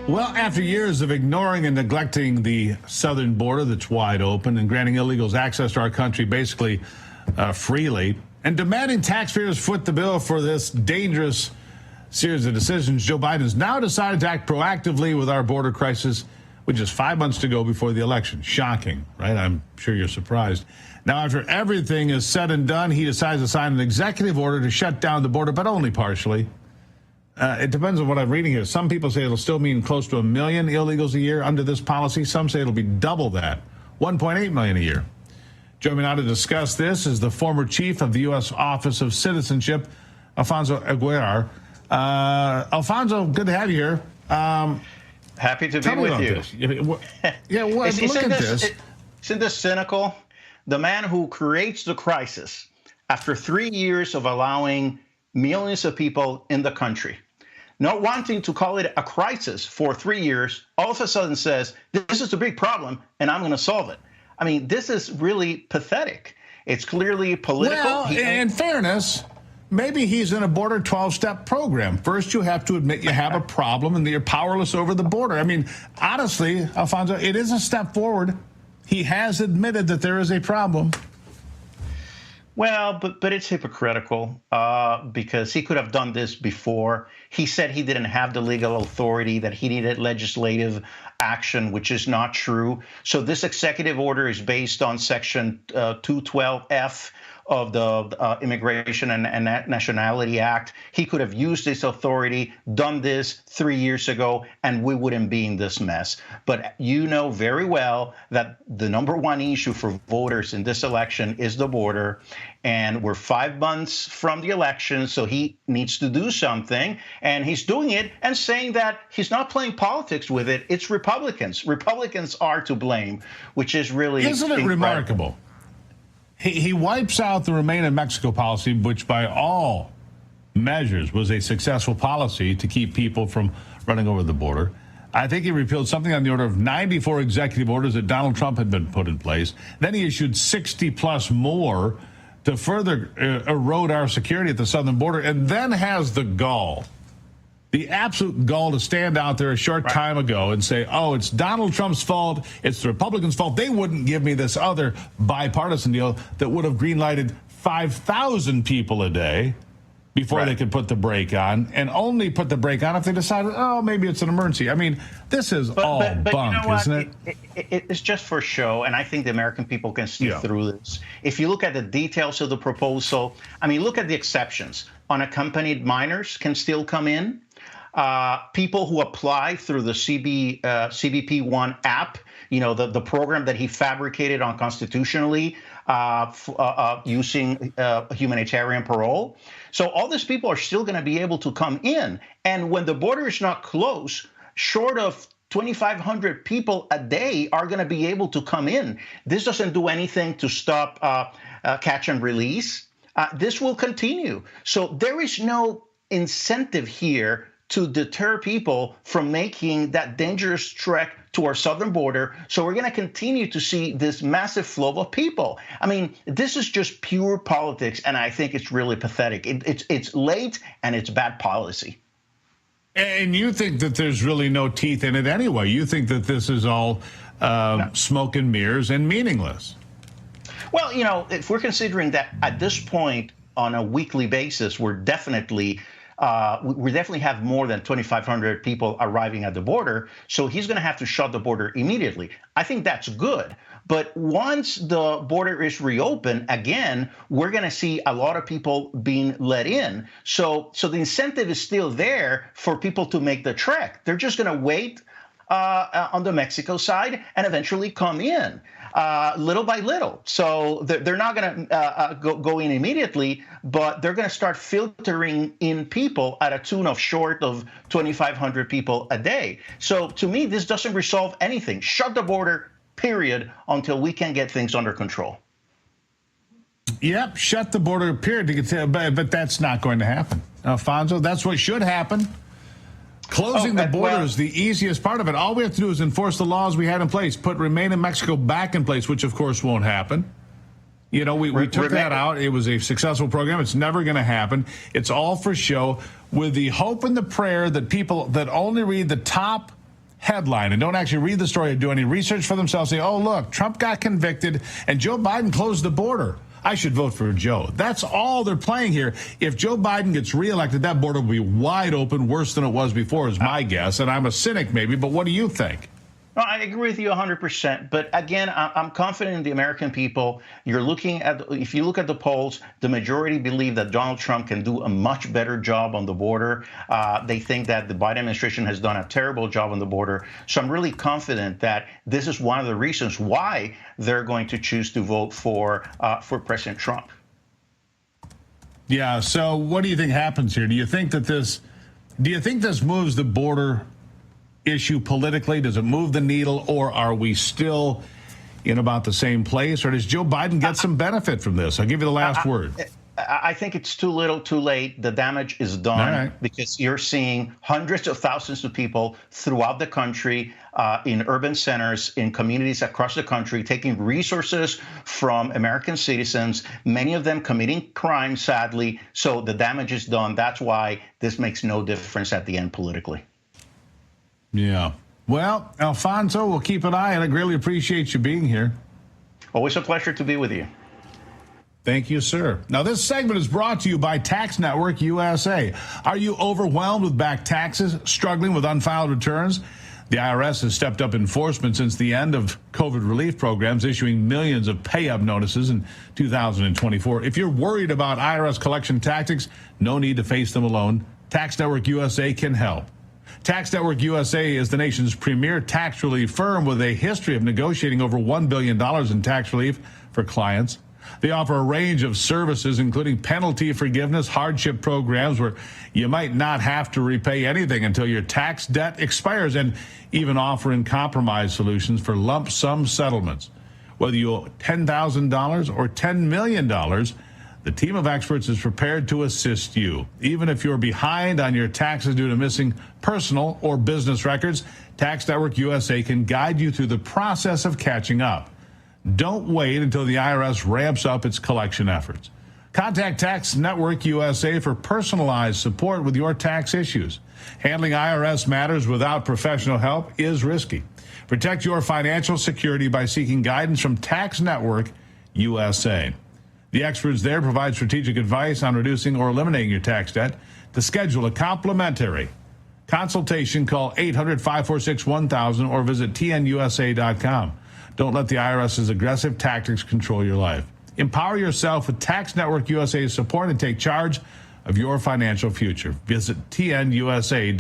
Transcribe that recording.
Well, after years of ignoring and neglecting the southern border that's wide open and granting illegals access to our country basically freely and demanding taxpayers foot the bill for this dangerous series of decisions, Joe Biden has now decided to act proactively with our border crisis with just 5 months to go before the election. Shocking, right? I'm sure you're surprised. Now, after everything is said and done, he decides to sign an executive order to shut down the border, but only partially. It depends on what I'm reading here. Some people say it'll still mean close to 1 million illegals a year under this policy. Some say it'll be double that, 1.8 million a year. Joining me now to discuss this is the former chief of the U.S. Office of Citizenship, Alfonso Aguilar. Alfonso, good to have you here. Happy to be with you. Yeah, well, look at this. Isn't this cynical? The man who creates the crisis after 3 years of allowing millions of people in the country, not wanting to call it a crisis for 3 years, all of a sudden says, this is a big problem and I'm going to solve it. I mean, this is really pathetic. It's clearly political. Well, in fairness, maybe he's in a border 12-step program. First, you have to admit you have a problem and that you're powerless over the border. I mean, honestly, Alfonso, it is a step forward. He has admitted that there is a problem. Well, but it's hypocritical because he could have done this before. He said he didn't have the legal authority, that he needed legislative action, which is not true. So this executive order is based on Section 212F of the Immigration and Nationality Act. He could have used this authority, done this 3 years ago, and we wouldn't be in this mess. But you know very well that the number one issue for voters in this election is the border. And we're 5 months from the election, so he needs to do something. And he's doing it and saying that he's not playing politics with it. It's Republicans. Republicans are to blame, which is really Isn't it remarkable? He wipes out the Remain in Mexico policy, which by all measures was a successful policy to keep people from running over the border. I think he repealed something on the order of 94 executive orders that Donald Trump had been put in place. Then he issued 60-plus more to further erode our security at the southern border, and then has the gall, the absolute gall, to stand out there a short time ago and say, oh, it's Donald Trump's fault, it's the Republicans' fault. They wouldn't give me this other bipartisan deal that would have greenlighted 5,000 people a day before they could put the brake on, and only put the brake on if they decided, oh, maybe it's an emergency. I mean, this is all bunk, you know, isn't it? It's just for show, and I think the American people can see through this. If you look at the details of the proposal, I mean, look at the exceptions. Unaccompanied minors can still come in. People who apply through the CBP-1 app, you know, the program that he fabricated unconstitutionally using humanitarian parole. So all these people are still going to be able to come in. And when the border is not closed, short of 2,500 people a day are going to be able to come in. This doesn't do anything to stop catch and release. This will continue. So there is no incentive here to deter people from making that dangerous trek to our southern border. So we're going to continue to see this massive flow of people. I mean, this is just pure politics, and I think it's really pathetic. It's late, and it's bad policy. And you think that there's really no teeth in it anyway. You think that this is all smoke and mirrors and meaningless. Well, you know, if we're considering that at this point on a weekly basis, we definitely have more than 2,500 people arriving at the border. So he's going to have to shut the border immediately. I think that's good. But once the border is reopened, again, we're going to see a lot of people being let in. So the incentive is still there for people to make the trek. They're just going to wait on the Mexico side and eventually come in little by little. So they're not going to go in immediately, but they're going to start filtering in people at a tune of short of 2,500 people a day. So to me, this doesn't resolve anything. Shut the border, period, until we can get things under control. Yep, shut the border, period. But that's not going to happen. Alfonso, that's what should happen. Closing the border is the easiest part of it. All we have to do is enforce the laws we had in place, put Remain in Mexico back in place, which, of course, won't happen. You know, we took that out. It was a successful program. It's never going to happen. It's all for show, with the hope and the prayer that people that only read the top headline and don't actually read the story or do any research for themselves, say, oh, look, Trump got convicted and Joe Biden closed the border. I should vote for Joe. That's all they're playing here. If Joe Biden gets reelected, that border will be wide open, worse than it was before, is my guess. And I'm a cynic, maybe, but what do you think? No, I agree with you 100%. But again, I'm confident in the American people. If you look at the polls, the majority believe that Donald Trump can do a much better job on the border. They think that the Biden administration has done a terrible job on the border. So I'm really confident that this is one of the reasons why they're going to choose to vote for President Trump. Yeah. So what do you think happens here? Do you think this moves the border issue politically? Does it move the needle, or are we still in about the same place, or does Joe Biden get some benefit from this? I'll give you the last word. I think it's too little, too late. The damage is done because you're seeing hundreds of thousands of people throughout the country, in urban centers, in communities across the country, taking resources from American citizens, many of them committing crime, sadly. So the damage is done. That's why this makes no difference at the end politically. Yeah. Well, Alfonso, we'll keep an eye on it. I greatly appreciate you being here. Always a pleasure to be with you. Thank you, sir. Now, this segment is brought to you by Tax Network USA. Are you overwhelmed with back taxes, struggling with unfiled returns? The IRS has stepped up enforcement since the end of COVID relief programs, issuing millions of pay-up notices in 2024. If you're worried about IRS collection tactics, no need to face them alone. Tax Network USA can help. Tax Network USA is the nation's premier tax relief firm with a history of negotiating over $1 billion in tax relief for clients. They offer a range of services, including penalty forgiveness, hardship programs where you might not have to repay anything until your tax debt expires, and even offering compromise solutions for lump sum settlements. Whether you owe $10,000 or $10 million, the team of experts is prepared to assist you. Even if you're behind on your taxes due to missing personal or business records, Tax Network USA can guide you through the process of catching up. Don't wait until the IRS ramps up its collection efforts. Contact Tax Network USA for personalized support with your tax issues. Handling IRS matters without professional help is risky. Protect your financial security by seeking guidance from Tax Network USA. The experts there provide strategic advice on reducing or eliminating your tax debt. To schedule a complimentary consultation, call 800-546-1000 or visit tnusa.com. Don't let the IRS's aggressive tactics control your life. Empower yourself with Tax Network USA's support and take charge of your financial future. Visit tnusa.com.